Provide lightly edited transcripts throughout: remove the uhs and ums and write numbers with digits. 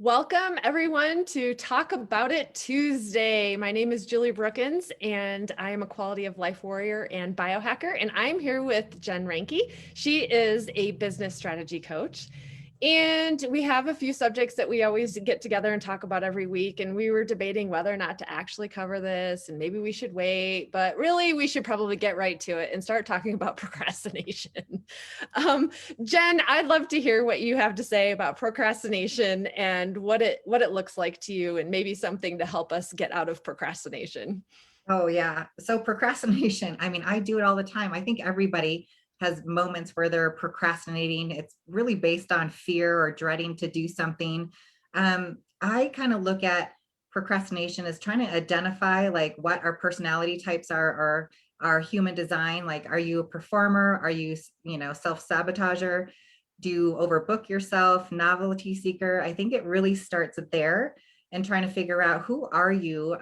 Welcome everyone to Talk About It Tuesday. My name is Julie Brookins and I am a quality of life warrior and biohacker. And I'm here with Jen Ranke. She is a business strategy coach. And we have a few subjects that we always get together and talk about every week. And we were debating whether or not to actually cover this, and maybe we should wait, but really we should probably get right to it and start talking about procrastination. Jen, I'd love to hear what you have to say about procrastination and what it looks like to you, and maybe something to help us get out of procrastination. Oh, yeah. So procrastination, I mean, I do it all the time. I think everybody has moments where they're procrastinating. It's really based on fear or dreading to do something. I kind of look at procrastination as trying to identify like what our personality types are, or our human design. Like, are you a performer? Are you, self-sabotager? Do you overbook yourself? Novelty seeker? I think it really starts there and trying to figure out who are you,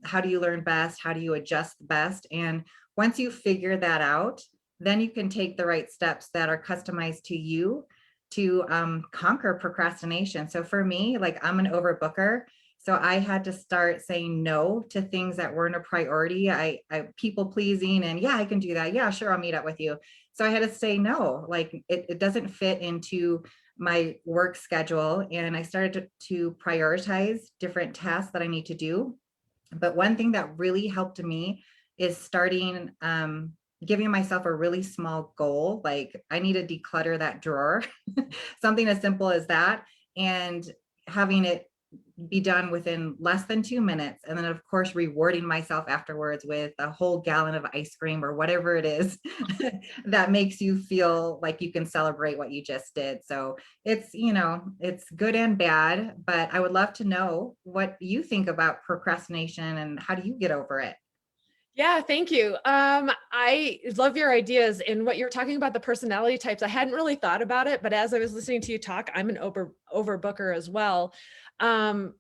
how do you learn best, how do you adjust best, and once you figure that out, then you can take the right steps that are customized to you to conquer procrastination. So for me, like, I'm an overbooker, so I had to start saying no to things that weren't a priority. I people pleasing, and yeah, I can do that, yeah, sure, I'll meet up with you. So I had to say no, like it doesn't fit into my work schedule, and I started to prioritize different tasks that I need to do. But one thing that really helped me is starting giving myself a really small goal. Like, I need to declutter that drawer, something as simple as that, and having it be done within less than 2 minutes. And then, of course, rewarding myself afterwards with a whole gallon of ice cream or whatever it is that makes you feel like you can celebrate what you just did. So it's good and bad, but I would love to know what you think about procrastination and how do you get over it? Yeah, thank you. I love your ideas and what you're talking about, the personality types. I hadn't really thought about it, but as I was listening to you talk, I'm an overbooker as well. Um,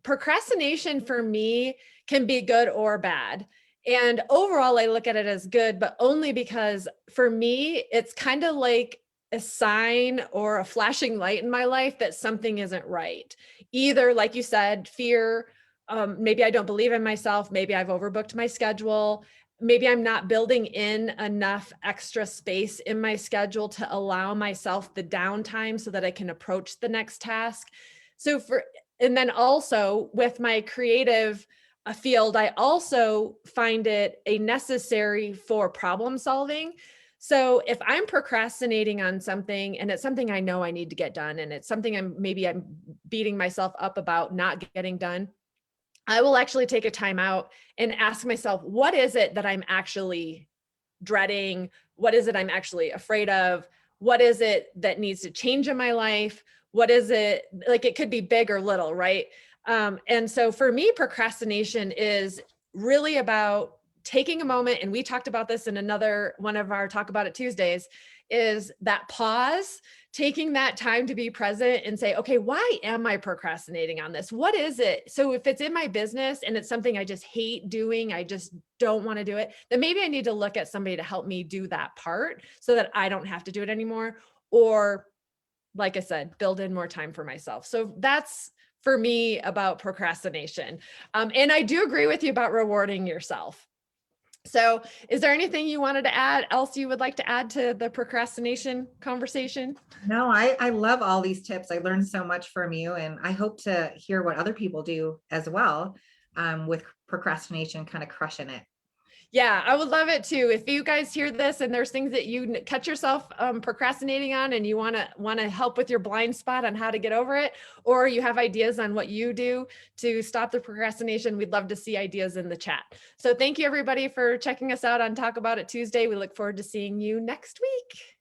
Procrastination for me can be good or bad. And overall, I look at it as good, but only because for me, it's kind of like a sign or a flashing light in my life that something isn't right. Either, like you said, fear, maybe I don't believe in myself. Maybe I've overbooked my schedule. Maybe I'm not building in enough extra space in my schedule to allow myself the downtime so that I can approach the next task. And then also with my creative field, I also find it a necessary for problem solving. So if I'm procrastinating on something and it's something I know I need to get done, and it's something I'm beating myself up about not getting done, I will actually take a time out and ask myself, what is it that I'm actually dreading? What is it I'm actually afraid of? What is it that needs to change in my life? What is it, like, it could be big or little, right? And so for me, procrastination is really about taking a moment, and we talked about this in another one of our Talk About It Tuesdays, is that pause, taking that time to be present and say, okay, why am I procrastinating on this? What is it? So if it's in my business and it's something I just hate doing, I just don't want to do it, then maybe I need to look at somebody to help me do that part so that I don't have to do it anymore. Or, like I said, build in more time for myself. So that's for me about procrastination. And I do agree with you about rewarding yourself. So is there anything you wanted to add, else you would like to add to the procrastination conversation? No, I love all these tips. I learned so much from you, and I hope to hear what other people do as well, with procrastination, kind of crushing it. Yeah, I would love it too. If you guys hear this and there's things that you catch yourself procrastinating on, and you want to help with your blind spot on how to get over it, or you have ideas on what you do to stop the procrastination, we'd love to see ideas in the chat. So thank you everybody for checking us out on Talk About It Tuesday. We look forward to seeing you next week.